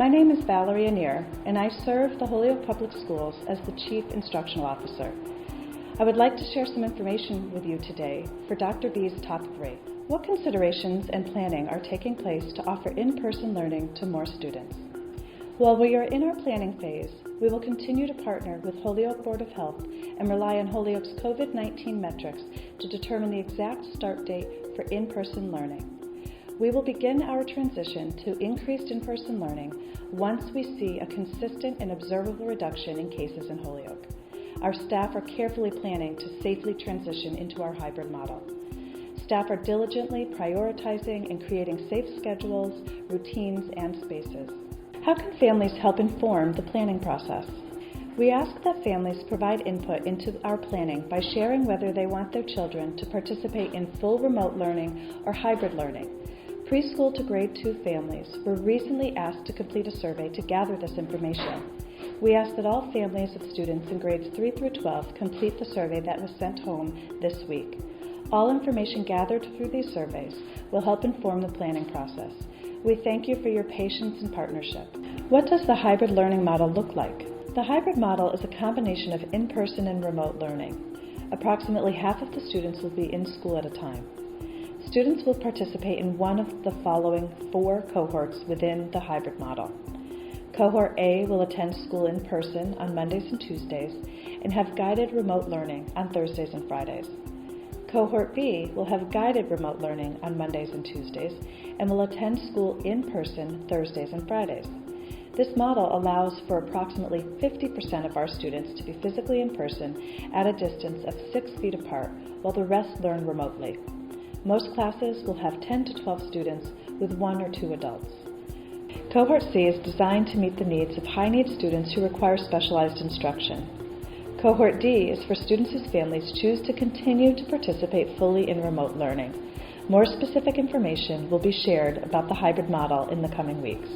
My name is Valerie Anier, and I serve the Holyoke Public Schools as the Chief Instructional Officer. I would like to share some information with you today for Dr. B's top 3. What considerations and planning are taking place to offer in-person learning to more students? While we are in our planning phase, we will continue to partner with Holyoke Board of Health and rely on Holyoke's COVID-19 metrics to determine the exact start date for in-person learning. We will begin our transition to increased in-person learning once we see a consistent and observable reduction in cases in Holyoke. Our staff are carefully planning to safely transition into our hybrid model. Staff are diligently prioritizing and creating safe schedules, routines, and spaces. How can families help inform the planning process? We ask that families provide input into our planning by sharing whether they want their children to participate in full remote learning or hybrid learning. Preschool to grade 2 families were recently asked to complete a survey to gather this information. We ask that all families of students in grades 3 through 12 complete the survey that was sent home this week. All information gathered through these surveys will help inform the planning process. We thank you for your patience and partnership. What does the hybrid learning model look like? The hybrid model is a combination of in-person and remote learning. Approximately half of the students will be in school at a time. Students will participate in one of the following 4 cohorts within the hybrid model. Cohort A will attend school in person on Mondays and Tuesdays and have guided remote learning on Thursdays and Fridays. Cohort B will have guided remote learning on Mondays and Tuesdays and will attend school in person Thursdays and Fridays. This model allows for approximately 50% of our students to be physically in person at a distance of 6 feet apart, while the rest learn remotely. Most classes will have 10 to 12 students with 1 or 2 adults. Cohort C is designed to meet the needs of high-need students who require specialized instruction. Cohort D is for students whose families choose to continue to participate fully in remote learning. More specific information will be shared about the hybrid model in the coming weeks.